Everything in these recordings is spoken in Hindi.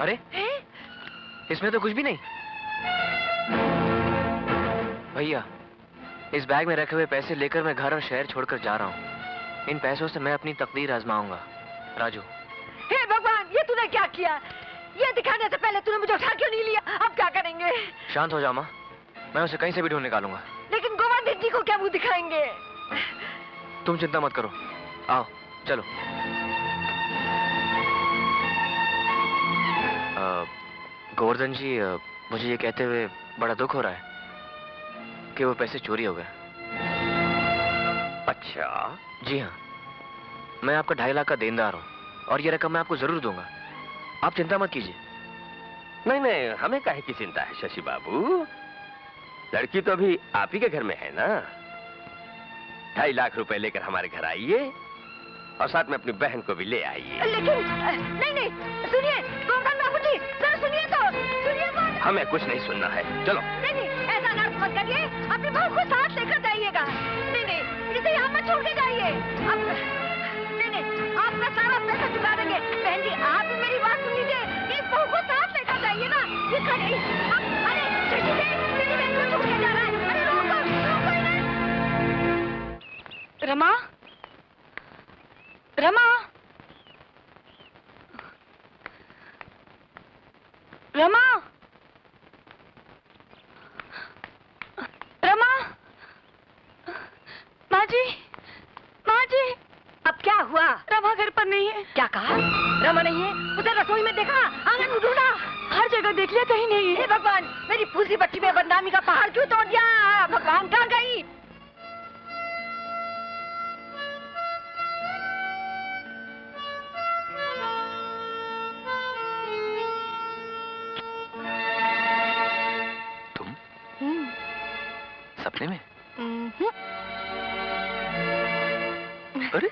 अरे इसमें तो कुछ भी नहीं। भैया, इस बैग में रखे हुए पैसे लेकर मैं घर और शहर छोड़कर जा रहा हूँ। इन पैसों से मैं अपनी तकदीर आजमाऊंगा। राजू। हे भगवान, ये तूने क्या किया? ये दिखाने से पहले तूने मुझे उठा क्यों नहीं लिया? अब क्या करेंगे? शांत हो जा माँ, मैं उसे कहीं से भी ढूंढ निकालूंगा। लेकिन गोवर्धन जी को क्या मुंह दिखाएंगे? तुम चिंता मत करो, आओ चलो। गोवर्धन जी, मुझे ये कहते हुए बड़ा दुख हो रहा है कि वो पैसे चोरी हो गए। अच्छा? जी हाँ, मैं आपका 2.5 लाख का देनदार हूँ और ये रकम मैं आपको जरूर दूंगा। आप चिंता मत कीजिए। नहीं नहीं, हमें काहे की चिंता है शशि बाबू। लड़की तो अभी आप ही के घर में है ना। 2.5 लाख रुपए लेकर हमारे घर आइए और साथ में अपनी बहन को भी ले आइए। लेकिन नहीं, सुनिए गोवर्धन बाबू जी, सर सुनिए तो, सुनिए तो। हमें कुछ नहीं सुनना है, चलो। नहीं, ऐसा नर्क मत करिए, अपनी बहू को साथ लेकर जाइएगा। नहीं, इसे यहाँ मत छोड़ के जाइए। नहीं, आपका सारा पैसा चुका देंगे। बहन जी, आप भी मेरी बात सुन लीजिए, इस बहू को साथ लेकर जाइए ना। ये खड़ी, अरे शशि मेरी बहन को छोड़ के जा रहा है। अरे रोको इन्हें। रमा, रमा, रमा, रमा, माँ जी, माँ जी। अब क्या हुआ? रमा घर पर नहीं है। क्या कहा? रमा नहीं है? उसे रसोई में देखा, आंगन में ढूंढा, हर जगह देख लिया, कहीं नहीं है। हे भगवान, मेरी फूसी बच्ची में बदनामी का पहाड़ क्यों तोड़ दिया? भगवान, कहाँ गई? सपने में? अरे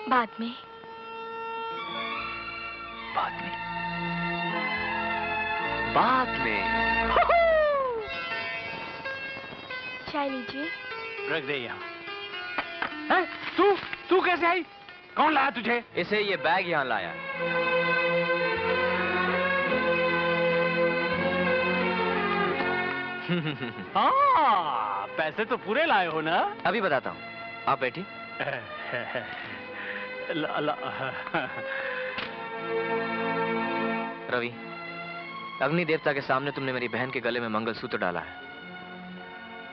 बाद में चाय लीजिए। रख दे यहाँ। तू कैसे आई? कौन लाया तुझे? इसे ये बैग यहाँ लाया। हाँ, पैसे तो पूरे लाए हो ना? अभी बताता हूँ, आप बैठिए। रवि, अग्नि देवता के सामने तुमने मेरी बहन के गले में मंगलसूत्र डाला है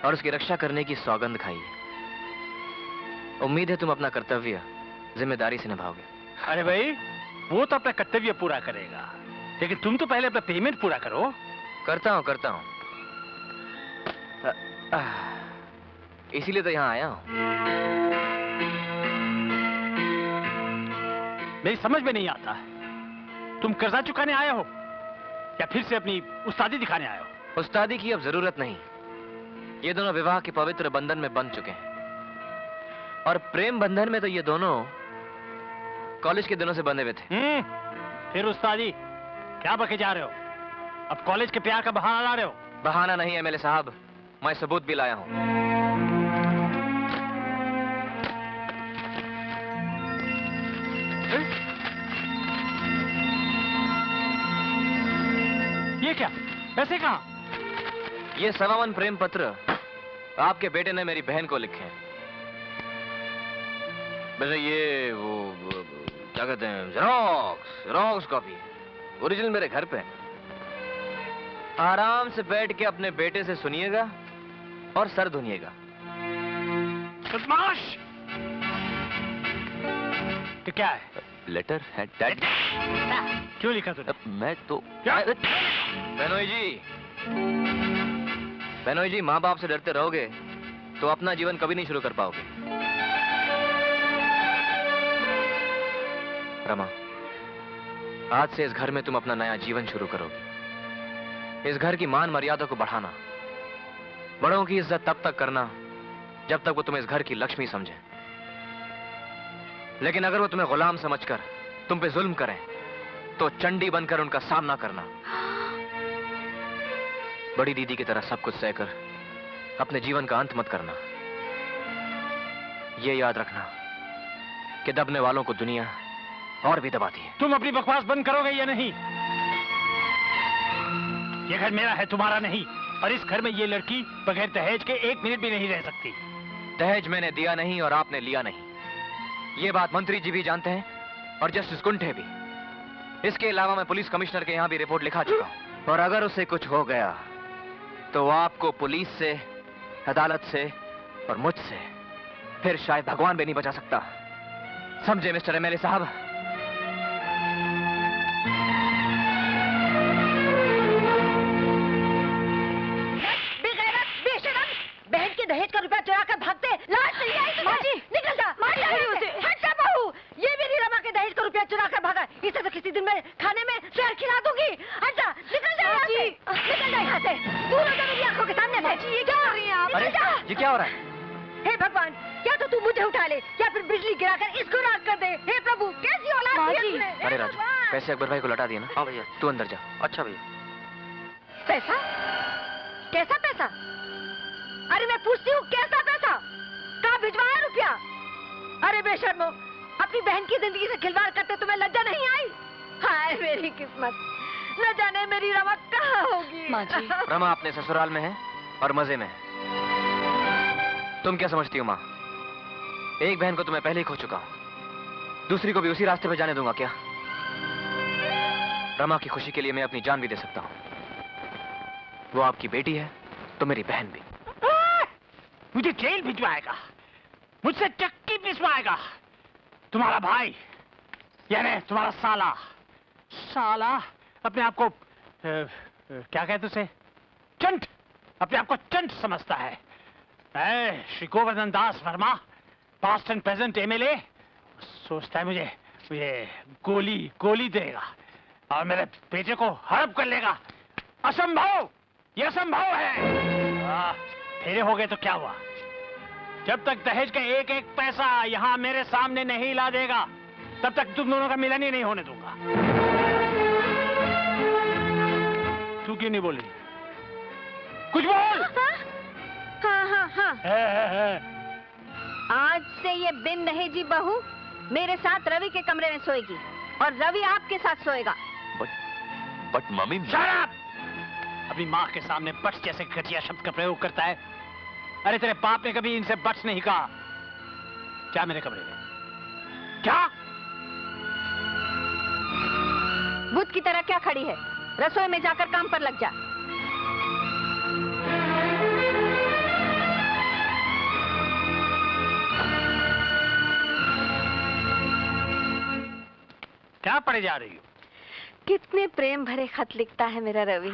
और उसकी रक्षा करने की सौगंध खाई है। उम्मीद है तुम अपना कर्तव्य जिम्मेदारी से निभाओगे। अरे भाई, वो तो अपना कर्तव्य पूरा करेगा, लेकिन तुम तो पहले अपना पेमेंट पूरा करो। करता हूँ इसीलिए तो यहाँ आया हूँ। मेरी समझ में नहीं आता, तुम कर्जा चुकाने आए हो या फिर से अपनी उस्तादी दिखाने आए हो? उस्तादी की अब जरूरत नहीं, ये दोनों विवाह के पवित्र बंधन में बंध चुके हैं और प्रेम बंधन में तो ये दोनों कॉलेज के दिनों से बंधे हुए थे। फिर उस्तादी क्या बके जा रहे हो? अब कॉलेज के प्यार का बहाना ला रहे हो? बहाना नहीं है एमएलए साहब, मैं सबूत भी लाया हूं। ये क्या? ऐसे कहा? ये 1.25 प्रेम पत्र आपके बेटे ने मेरी बहन को लिखे हैं। वैसे ये वो क्या कहते हैं, जेरोक्स कॉपी। ओरिजिनल मेरे घर पे है। आराम से बैठ के अपने बेटे से सुनिएगा और सर धुनिएगा। बदमाश! तो क्या है? लेटर है डैड। क्यों लिखा तूने? मैं तो बेनोई जी, माँ बाप से डरते रहोगे तो अपना जीवन कभी नहीं शुरू कर पाओगे। रमा, आज से इस घर में तुम अपना नया जीवन शुरू करोगे। इस घर की मान मर्यादा को बढ़ाना, बड़ों की इज्जत तब तक करना जब तक वो तुम्हें इस घर की लक्ष्मी समझे। लेकिन अगर वो तुम्हें गुलाम समझकर तुम पे जुल्म करें तो चंडी बनकर उनका सामना करना। बड़ी दीदी की तरह सब कुछ सहकर अपने जीवन का अंत मत करना। ये याद रखना कि दबने वालों को दुनिया और भी दबाती है। तुम अपनी बकवास बंद करोगे या नहीं? ये घर मेरा है, तुम्हारा नहीं। और इस घर में ये लड़की बगैर दहेज के 1 मिनट भी नहीं रह सकती। दहेज मैंने दिया नहीं और आपने लिया नहीं। ये बात मंत्री जी भी जानते हैं और जस्टिस कुंठे भी। इसके अलावा मैं पुलिस कमिश्नर के यहाँ भी रिपोर्ट लिखा चुका हूँ। और अगर उसे कुछ हो गया तो आपको पुलिस से, अदालत से और मुझसे फिर शायद भगवान भी नहीं बचा सकता। समझे मिस्टर एमएलए साहब? बेगैरत, बेशरम, बहन के दहेज का रुपया चुरा कर भागते, लाज नहीं आई तुझे? माँ जी, निकल जा, माँ जी, हट जा बहू। ये मेरी रमा के दहेज का रुपया चुरा कर भागा। इसे तो किसी दिन मैं खाने में शहर खिला दूंगी। हट जा, निकल जा यहाँ से, निकल जा यहाँ से, दूर हो जा मेरी आंखों के सामने से। ये क्या कर रही हैं आप? अरे ये क्या हो रहा है? हे भगवान, या तो तू मुझे उठा ले या फिर बिजली गिराकर इसको राख कर दे। हे प्रभु, कैसी औलाद दी है तूने? अरे राजू, पैसे अकबर भाई को लौटा दिए ना? हाँ भैया। तू अंदर जा। अच्छा भैया। पैसा? कैसा पैसा? अरे मैं पूछती हूँ, कैसा पैसा? कहाँ भिजवाया रुपया? अरे बेशर्मो, अपनी बहन की जिंदगी से खिलवाड़ करते तुम्हें लज्जा नहीं आई? हाय मेरी किस्मत, न जाने मेरी रमा कहाँ होगी। माँ जी। रमा अपने ससुराल में है और मजे में है। तुम क्या समझती हो माँ? एक बहन को तो मैं पहले ही खो चुका हूं, दूसरी को भी उसी रास्ते पे जाने दूंगा क्या? रमा की खुशी के लिए मैं अपनी जान भी दे सकता हूं। वो आपकी बेटी है तो मेरी बहन भी। मुझे जेल भिजवाएगा, मुझसे चक्की पिसवाएगा तुम्हारा भाई, यानी तुम्हारा साला। साला अपने आप को क्या कहते उसे? चंट, अपने आप को चंट समझता है। Shri Govardhan Das Verma, past and present MLA, सोचता है मुझे गोली देगा और मेरे बेटे को हड़प कर लेगा। असंभव, ये असंभव है। फेरे हो गए तो क्या हुआ? जब तक दहेज का एक एक पैसा यहाँ मेरे सामने नहीं ला देगा, तब तक तुम दोनों का मिलन ही नहीं होने दूंगा। तू क्यों नहीं बोली? कुछ बोल। हाँ। आज से ये बिन दहेजी बहू मेरे साथ रवि के कमरे में सोएगी और रवि आपके साथ सोएगा। But mummy. Shut up! अपनी माँ के सामने बट्स जैसे घटिया शब्द का प्रयोग करता है। अरे तेरे बाप ने कभी इनसे बट्स नहीं कहा। क्या मेरे कमरे में? क्या? बुत की तरह क्या खड़ी है? रसोई में जाकर काम पर लग जा। क्या पढ़े जा रही हो? कितने प्रेम भरे खत लिखता है मेरा रवि।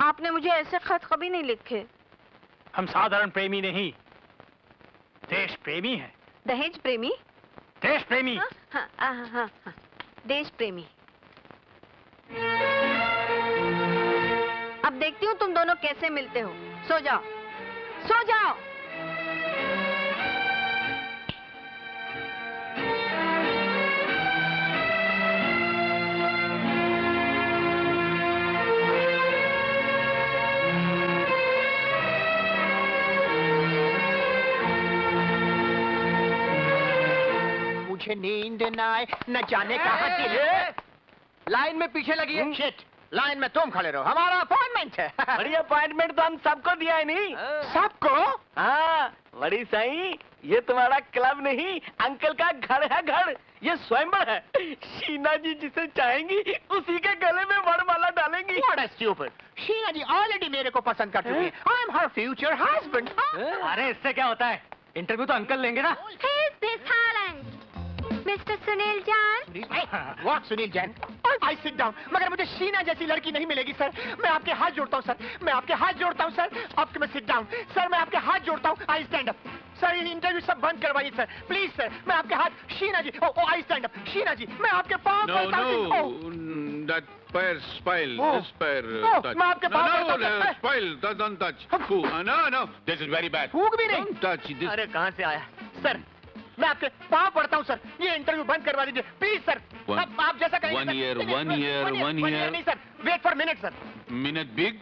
आपने मुझे ऐसे खत कभी नहीं लिखे। हम साधारण प्रेमी नहीं, देश प्रेमी हैं। दहेज प्रेमी? देश प्रेमी। हाँ, देश प्रेमी। अब देखती हूँ तुम दोनों कैसे मिलते हो। सो जाओ, सो जाओ। मुझे नींद न आए, न जाने कहाँ दिल। लाइन में पीछे लगी है। शिट, लाइन में तुम खड़े रहो, हमारा अपॉइंटमेंट है। बड़ी अपॉइंटमेंट तो हम सबको दिया है नहीं? सबको? हाँ, बड़ी सही। ये तुम्हारा क्लब नहीं, अंकल का घर है। घर ये स्वयंवर है। शीना जी जिसे चाहेंगी उसी के गले में वरमाला डालेंगी। What a stupid! Sheena ji already मेरे को पसंद कर चुकी हैं। I am her future husband. अरे इससे क्या होता है? इंटरव्यू तो अंकल लेंगे ना। मिस्टर सुनील जान। What Sunil Jain? I sit down. मगर मुझे शीना जैसी लड़की नहीं मिलेगी सर। मैं आपके हाथ जोड़ता हूँ सर, मैं आपके हाथ जोड़ता हूँ सर। आपके मैं सिट डाउन सर, मैं आपके हाथ जोड़ता हूँ। I stand up sir. ये इंटरव्यू सब बंद करवाइए सर, प्लीज सर। मैं आपके हाथ। शीना जी, ओ आई स्टैंड अप। शीना जी, मैं आपके पाँव पड़ता हूँ। That pair spile. Oh. This pair Oh, touch. मैं आपके पाँव No, पड़ता हूँ। spile. Don't touch. No. This is very bad. फूक भी नहीं। Don't touch this. अरे कहाँ से आया सर? मैं आपके पाँव पड़ता हूँ सर, ये इंटरव्यू बंद करवा दीजिए प्लीज सर। One- आप जैसा कहेंगे one सर। year, नहीं, one year. नहीं, नहीं sir, wait for minute sir. Minute big.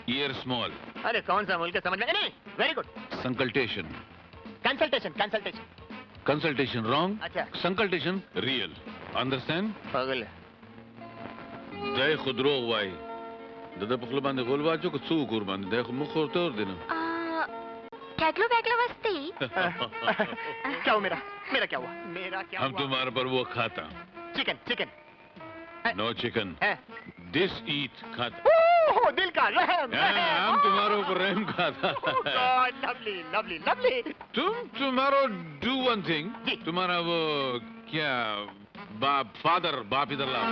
Ear small. अरे कौन सा मुल्क है समझ में नहीं? Very good. Consultation. Consultation consultation. Consultation wrong. अच्छा। Consultation real. Understand? पागल है। Day khudro wai. Dada pukhlaban de golwa jo kutsu kurban. Day mukhor tor dina. कैकलो कैकलो वस्ती क्या हुआ मेरा क्या हुआ? मेरा क्या हम हुआ? तुम्हारे पर वो खाता. Chicken chicken. No chicken. है। This eat खाता. ओह दिल का रहम। हम तुम्हारे ऊपर रहम खाता. God lovely lovely lovely. तुम तुम्हारो do one thing. जी। तुम्हारा वो क्या बाप इधर लाओ.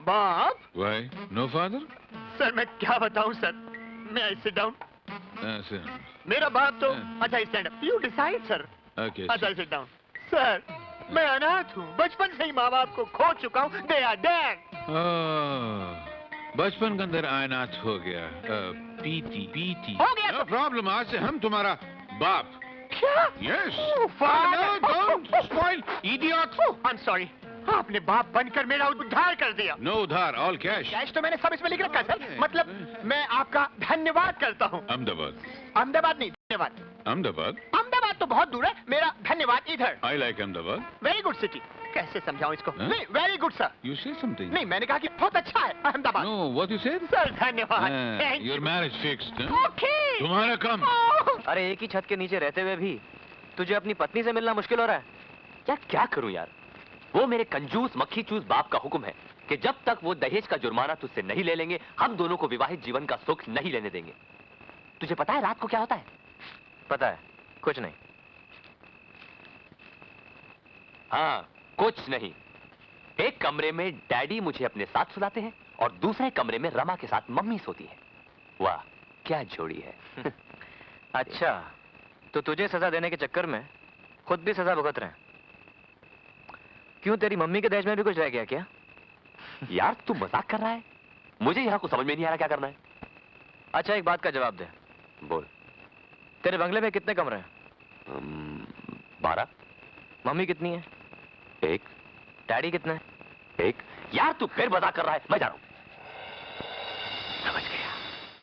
बाप? Why? No father? सर मैं क्या बताऊं सर? मैं आई सिट डाउन। Sir. मेरा बाप तो हाँ। अच्छा stand up. You decide sir. Okay. अच्छा सिट डाउन। सर मैं अनाथ हूँ। बचपन से ही माँ बाप को खो चुका हूँ। They are dead. बचपन के अंदर आयनात हो गया. पीटी. हो गया No तो- problem. आज से हम तुम्हारा बाप. क्या? Yes. Oh, father. No, don't spoil, idiot. I am sorry. आपने बाप बनकर मेरा उद्धार कर दिया। No udhar, all cash. Cash तो मैंने सब इसमें लिख रखा है सर। मतलब मैं आपका धन्यवाद करता हूँ। Ahmedabad. अहमदाबाद नहीं धन्यवाद। Ahmedabad. अहमदाबाद तो बहुत दूर है। मेरा धन्यवाद इधर। I like Ahmedabad. Very good city. कैसे समझाऊं इसको? हाँ? नहीं very good sir. You say something. नहीं मैंने कहा कि बहुत अच्छा है Ahmedabad. No, what you said? Sir धन्यवाद। Thank Your you. marriage fixed. Huh? Okay. तुम्हारा काम. अरे एक ही छत के नीचे रहते हुए भी तुझे अपनी पत्नी से मिलना मुश्किल हो रहा है. यार क्या करूं यार, वो मेरे कंजूस मक्खी चूस बाप का हुक्म है कि जब तक वो दहेज का जुर्माना तुझसे नहीं ले लेंगे हम दोनों को विवाहित जीवन का सुख नहीं लेने देंगे. तुझे पता है रात को क्या होता है? पता है? कुछ नहीं. हाँ कुछ नहीं. एक कमरे में डैडी मुझे अपने साथ सुलाते हैं और दूसरे कमरे में रमा के साथ मम्मी सोती है. वाह क्या जोड़ी है. अच्छा, तो तुझे सजा देने के चक्कर में खुद भी सजा भुगत रहे हैं. क्यों, तेरी मम्मी के दहेज में भी कुछ रह गया क्या? यार तू मजाक कर रहा है? मुझे यहाँ को समझ में नहीं आ रहा क्या करना है. अच्छा एक बात का जवाब दे. बोल. तेरे बंगले में कितने कमरे हैं? 12. मम्मी कितनी है? 1. डैडी कितने हैं? 1. यार तू फिर मजाक कर रहा है. मैं जा रहा हूं. समझ गया.